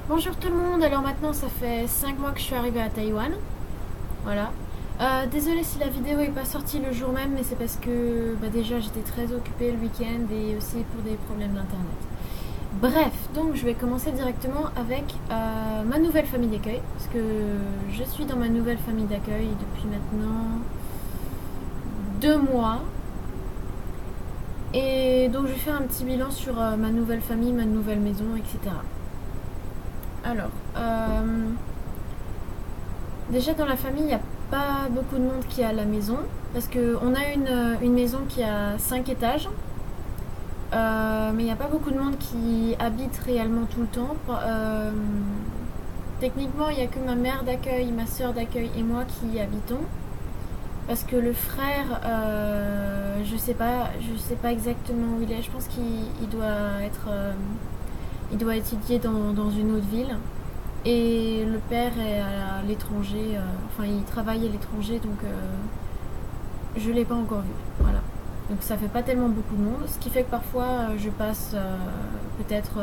Bonjour tout le monde, alors maintenant ça fait 5 mois que je suis arrivée à Taïwan, voilà. Désolée si la vidéo n'est pas sortie le jour même, mais c'est parce que déjà j'étais très occupée le week-end et aussi pour des problèmes d'internet. Bref, donc je vais commencer directement avec ma nouvelle famille d'accueil, parce que je suis dans ma nouvelle famille d'accueil depuis maintenant 2 mois. Et donc je vais faire un petit bilan sur ma nouvelle famille, ma nouvelle maison, etc. Alors, déjà dans la famille, il n'y a pas beaucoup de monde qui est à la maison. Parce qu'on a une maison qui a 5 étages. Mais il n'y a pas beaucoup de monde qui habite réellement tout le temps. Techniquement, il n'y a que ma mère d'accueil, ma soeur d'accueil et moi qui y habitons. Parce que le frère, je sais pas exactement où il est. Je pense qu'il doit être, il doit étudier dans une autre ville. Et le père est à l'étranger, enfin il travaille à l'étranger, donc je ne l'ai pas encore vu. Voilà. Donc ça fait pas tellement beaucoup de monde, ce qui fait que parfois je passe peut-être...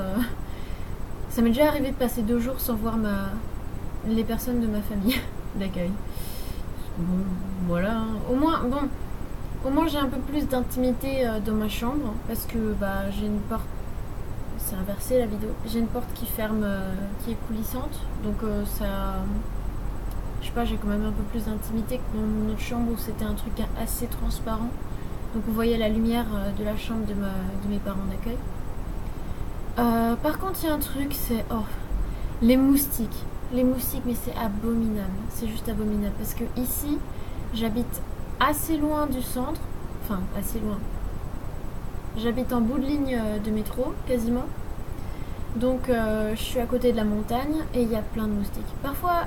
ça m'est déjà arrivé de passer 2 jours sans voir les personnes de ma famille d'accueil. Bon, voilà. Au moins j'ai un peu plus d'intimité dans ma chambre, parce que j'ai une porte... C'est inversé la vidéo. J'ai une porte qui ferme, qui est coulissante, donc ça... Je sais pas, j'ai quand même un peu plus d'intimité que dans mon autre chambre où c'était un truc assez transparent. Donc vous voyez la lumière de la chambre de mes parents d'accueil. Par contre, il y a un truc, c'est... Oh, les moustiques. Les moustiques, mais c'est abominable. C'est juste abominable. Parce que ici, j'habite assez loin du centre. Enfin, assez loin. J'habite en bout de ligne de métro, quasiment. Donc, je suis à côté de la montagne et il y a plein de moustiques. Parfois,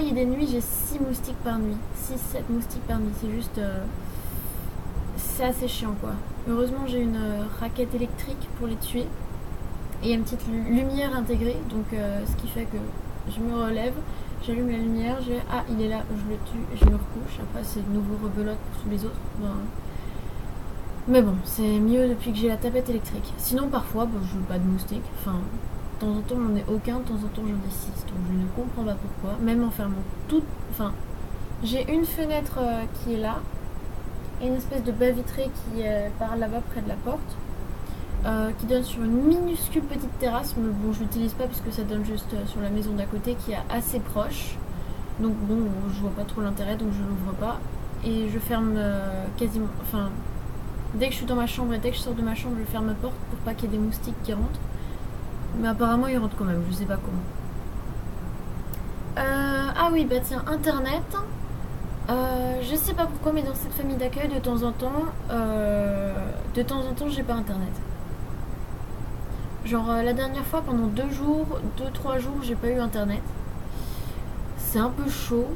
il y a des nuits, j'ai 6 moustiques par nuit. 6-7 moustiques par nuit. C'est juste... c'est assez chiant, quoi. Heureusement, j'ai une raquette électrique pour les tuer. Et il y a une petite lumière intégrée. Donc, ce qui fait que je me relève, j'allume la lumière, ah, il est là, je le tue, et je me recouche. Après, c'est de nouveau rebelote pour tous les autres. Mais bon, c'est mieux depuis que j'ai la tablette électrique. Sinon, parfois, je veux pas de moustiques. Enfin, de temps en temps, j'en ai aucun, de temps en temps, j'en ai 6. Donc, je ne comprends pas pourquoi. Même en fermant tout. Enfin, j'ai une fenêtre qui est là. Et une espèce de baie vitrée qui est par là-bas, près de la porte. Qui donne sur une minuscule petite terrasse. Mais bon, je l'utilise pas puisque ça donne juste sur la maison d'à côté qui est assez proche. Donc, bon, je vois pas trop l'intérêt, donc je l'ouvre pas. Et je ferme quasiment. Enfin. Dès que je suis dans ma chambre et dès que je sors de ma chambre, je ferme ma porte pour pas qu'il y ait des moustiques qui rentrent. Mais apparemment, ils rentrent quand même, je sais pas comment. Ah oui, bah tiens, internet. Je sais pas pourquoi, mais dans cette famille d'accueil, de temps en temps, j'ai pas internet. Genre, la dernière fois, pendant 2-3 jours, j'ai pas eu internet. C'est un peu chaud.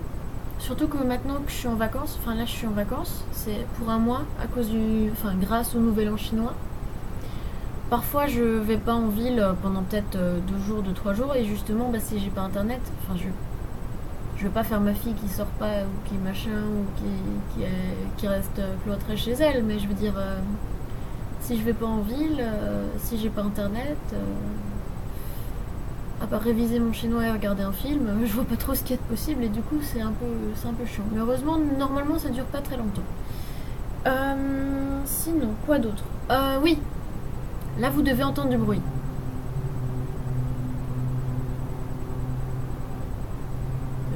Surtout que maintenant que je suis en vacances, enfin là je suis en vacances, c'est pour un mois à cause grâce au nouvel an chinois. Parfois je vais pas en ville pendant peut-être 2 jours, 3 jours et justement si j'ai pas internet, enfin je vais pas faire ma fille qui sort pas ou qui machin ou qui reste cloîtrée chez elle, mais je veux dire si je vais pas en ville, si j'ai pas internet, à part réviser mon chinois et regarder un film, je vois pas trop ce qu'il y a de possible et du coup c'est un peu chiant. Mais heureusement, normalement ça dure pas très longtemps. Sinon, quoi d'autre? Oui, là vous devez entendre du bruit.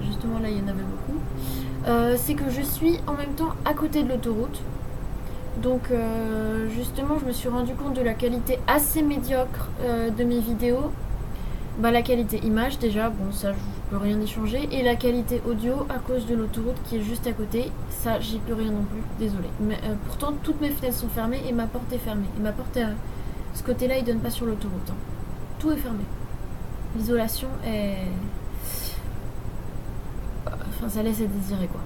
Justement là il y en avait beaucoup. C'est que je suis en même temps à côté de l'autoroute. Donc justement je me suis rendu compte de la qualité assez médiocre de mes vidéos. La qualité image déjà, bon ça je peux rien y changer. Et la qualité audio à cause de l'autoroute qui est juste à côté, ça j'y peux rien non plus, désolé. Mais pourtant toutes mes fenêtres sont fermées et ma porte est fermée. Et ma porte, ce côté-là il donne pas sur l'autoroute. Hein. Tout est fermé. L'isolation est... Enfin ça laisse à désirer quoi.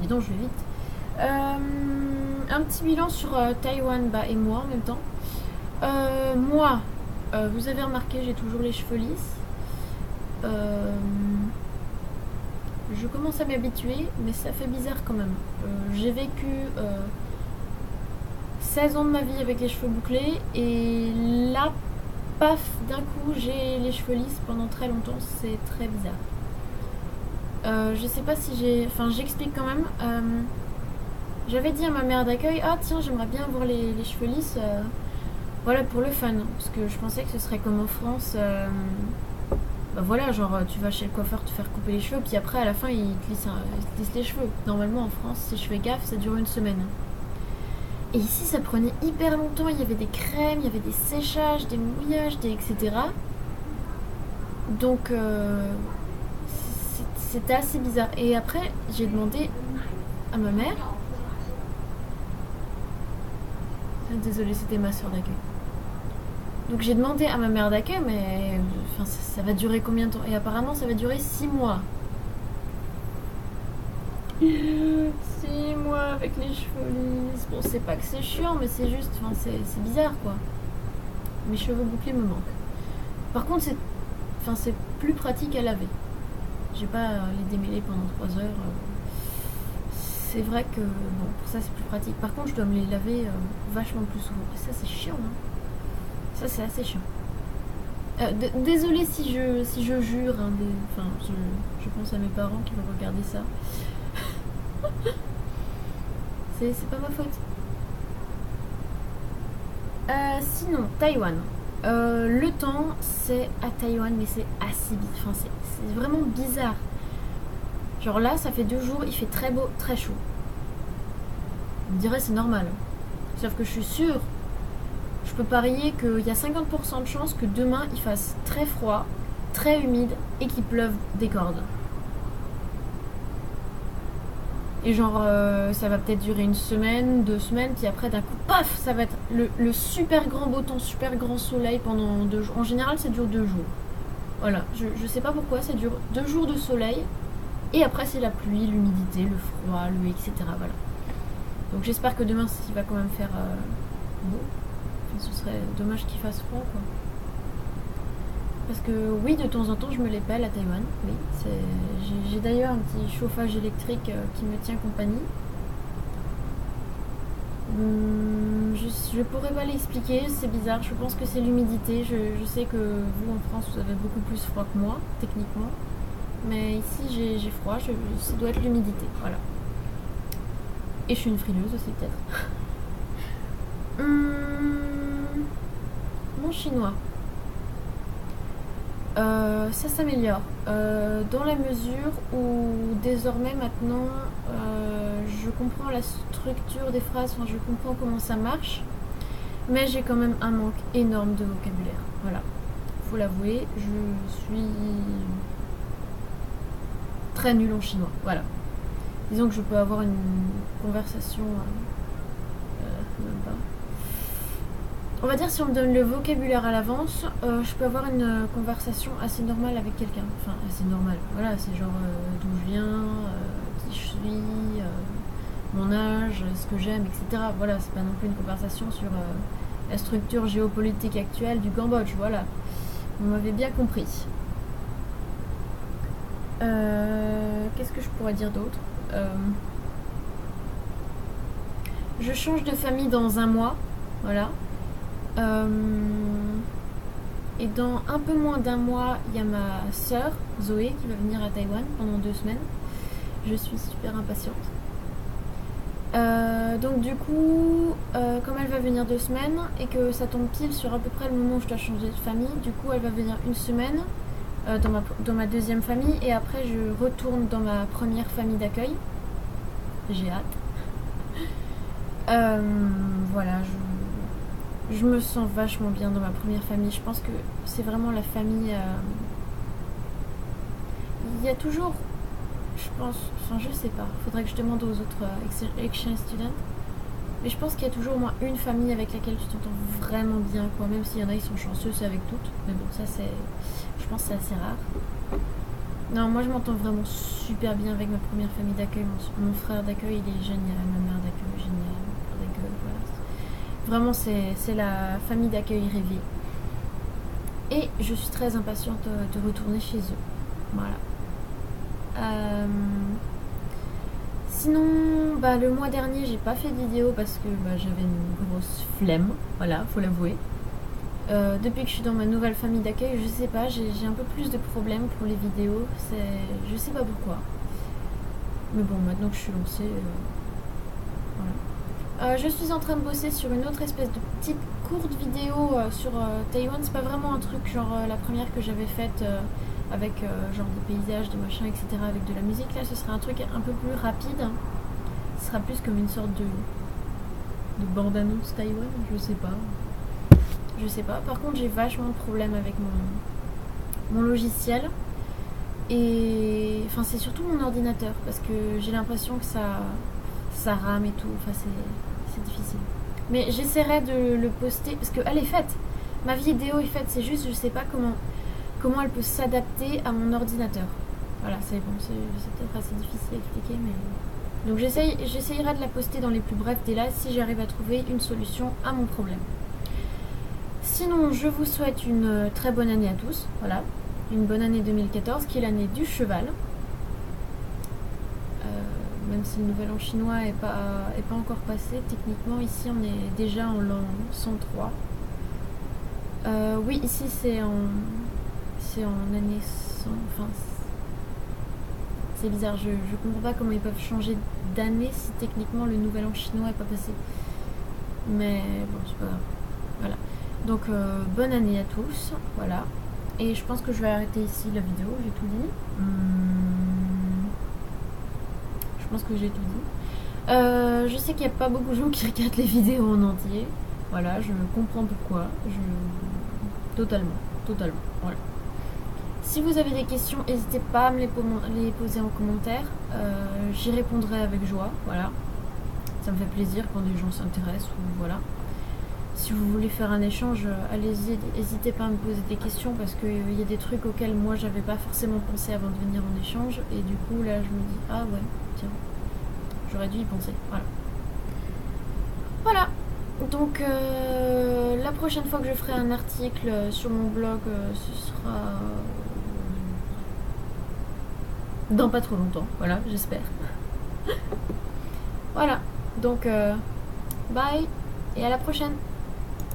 Dis donc je vais vite. Un petit bilan sur Taïwan et moi en même temps. Moi, vous avez remarqué, j'ai toujours les cheveux lisses. Je commence à m'habituer, mais ça fait bizarre quand même. J'ai vécu 16 ans de ma vie avec les cheveux bouclés et là, paf, d'un coup, j'ai les cheveux lisses pendant très longtemps. C'est très bizarre. Je sais pas si j'ai... Enfin, j'explique quand même. J'avais dit à ma mère d'accueil, ah tiens, j'aimerais bien avoir les cheveux lisses. Voilà, pour le fun. Parce que je pensais que ce serait comme en France. Bah voilà, genre tu vas chez le coiffeur te faire couper les cheveux, puis après à la fin il te lisse les cheveux. Normalement en France, si je fais gaffe, ça dure une semaine. Et ici ça prenait hyper longtemps, il y avait des crèmes, il y avait des séchages, des mouillages, etc. Donc c'était assez bizarre. Et après j'ai demandé à ma mère. Désolée, c'était ma soeur d'accueil. Donc j'ai demandé à ma mère d'accueil, mais enfin, ça va durer combien de temps? Et apparemment ça va durer 6 mois. 6 mois avec les cheveux lisses. Bon, c'est pas que c'est chiant, mais c'est juste, enfin, c'est bizarre quoi. Mes cheveux bouclés me manquent. Par contre, c'est plus pratique à laver. J'ai pas à les démêler pendant 3 heures. C'est vrai que, bon, pour ça c'est plus pratique. Par contre, je dois me les laver vachement plus souvent. Et ça, c'est chiant, hein. Ça, c'est assez chiant. Désolée si je jure. Hein, enfin, je pense à mes parents qui vont regarder ça. c'est pas ma faute. Sinon, Taïwan. Le temps, c'est à Taïwan, mais c'est assez bizarre. Enfin, c'est vraiment bizarre. Genre là, ça fait 2 jours, il fait très beau, très chaud. On dirait c'est normal. Sauf que je suis sûre, je peux parier qu'il y a 50% de chances que demain il fasse très froid, très humide et qu'il pleuve des cordes. Et genre, ça va peut-être durer 1 semaine, 2 semaines, puis après d'un coup, paf, ça va être le super grand beau temps, super grand soleil pendant 2 jours. En général, ça dure 2 jours. Voilà, je sais pas pourquoi, ça dure 2 jours de soleil. Et après, c'est la pluie, l'humidité, le froid, etc. Voilà. Donc j'espère que demain, il va quand même faire beau. Enfin, ce serait dommage qu'il fasse froid, quoi. Parce que oui, de temps en temps, je me les pèle à Taïwan. Oui, j'ai d'ailleurs un petit chauffage électrique qui me tient compagnie. Je pourrais pas l'expliquer, c'est bizarre. Je pense que c'est l'humidité. Je sais que vous, en France, vous avez beaucoup plus froid que moi, techniquement. Mais ici j'ai froid, ça doit être l'humidité, voilà. Et je suis une frileuse aussi peut-être. Mon chinois. Ça s'améliore. Dans la mesure où désormais maintenant je comprends la structure des phrases, enfin, je comprends comment ça marche. Mais j'ai quand même un manque énorme de vocabulaire. Voilà. Faut l'avouer, je suis très nulle en chinois, voilà. Disons que je peux avoir une conversation même pas. On va dire si on me donne le vocabulaire à l'avance, je peux avoir une conversation assez normale avec quelqu'un. Enfin, assez normale. Voilà, c'est genre d'où je viens, qui je suis, mon âge, ce que j'aime, etc. Voilà, c'est pas non plus une conversation sur la structure géopolitique actuelle du Cambodge, voilà. Vous m'avez bien compris. Qu'est-ce que je pourrais dire d'autre? Je change de famille dans 1 mois, voilà. Et dans un peu moins d'1 mois, il y a ma sœur Zoé qui va venir à Taïwan pendant 2 semaines. Je suis super impatiente. Donc du coup, comme elle va venir 2 semaines et que ça tombe pile sur à peu près le moment où je dois changer de famille, du coup elle va venir 1 semaine dans ma deuxième famille et après je retourne dans ma première famille d'accueil. J'ai hâte. Voilà, je me sens vachement bien dans ma première famille. Je pense que c'est vraiment la famille. Il y a toujours, je pense, enfin je sais pas, faudrait que je demande aux autres exchange students. Mais je pense qu'il y a toujours au moins une famille avec laquelle tu t'entends vraiment bien, quoi. Même s'il y en a qui sont chanceux, c'est avec toutes. Mais bon, ça c'est, je pense que c'est assez rare. Non, moi je m'entends vraiment super bien avec ma première famille d'accueil. Mon frère d'accueil, il est génial. Ma mère d'accueil, génial. Mon père d'accueil, voilà. Vraiment, c'est la famille d'accueil rêvée. Et je suis très impatiente de retourner chez eux. Voilà. Sinon, bah, le mois dernier, j'ai pas fait de vidéo parce que bah, j'avais une grosse flemme, voilà, faut l'avouer. Depuis que je suis dans ma nouvelle famille d'accueil, je sais pas, j'ai un peu plus de problèmes pour les vidéos, je sais pas pourquoi. Mais bon, maintenant que je suis lancée, voilà. Je suis en train de bosser sur une autre espèce de petite courte vidéo sur Taïwan. C'est pas vraiment un truc genre la première que j'avais faite avec genre des paysages, des machins, etc. avec de la musique. Là, ce sera un truc un peu plus rapide. Ce sera plus comme une sorte de bande-annonce Taïwan, je sais pas. Je sais pas. Par contre, j'ai vachement de problèmes avec mon logiciel. Et enfin, c'est surtout mon ordinateur parce que j'ai l'impression que ça rame et tout. Enfin, c'est difficile. Mais j'essaierai de le poster parce qu'elle est faite. Ma vidéo est faite. C'est juste, je sais pas comment elle peut s'adapter à mon ordinateur. Voilà, c'est bon. C'est peut-être assez difficile à expliquer, mais donc j'essayerai de la poster dans les plus brefs délais si j'arrive à trouver une solution à mon problème. Sinon, je vous souhaite une très bonne année à tous. Voilà, une bonne année 2014, qui est l'année du cheval. Même si le nouvel an chinois n'est pas encore passé, techniquement, ici, on est déjà en l'an 103. Oui, ici, c'est en année 100. Enfin, c'est bizarre, je comprends pas comment ils peuvent changer d'année si techniquement le nouvel an chinois n'est pas passé. Mais bon, c'est pas grave. Voilà. Donc bonne année à tous, voilà. Et je pense que je vais arrêter ici la vidéo, j'ai tout dit. Je pense que j'ai tout dit. Je sais qu'il n'y a pas beaucoup de gens qui regardent les vidéos en entier. Voilà, je comprends pourquoi. Totalement, voilà. Si vous avez des questions, n'hésitez pas à me les poser en commentaire. J'y répondrai avec joie, voilà. Ça me fait plaisir quand des gens s'intéressent ou voilà. Si vous voulez faire un échange, allez-y, n'hésitez pas à me poser des questions parce qu'il y a des trucs auxquels moi j'avais pas forcément pensé avant de venir en échange et du coup là je me dis ah ouais tiens j'aurais dû y penser, voilà. Donc la prochaine fois que je ferai un article sur mon blog ce sera dans pas trop longtemps, voilà, j'espère. Voilà, donc bye et à la prochaine.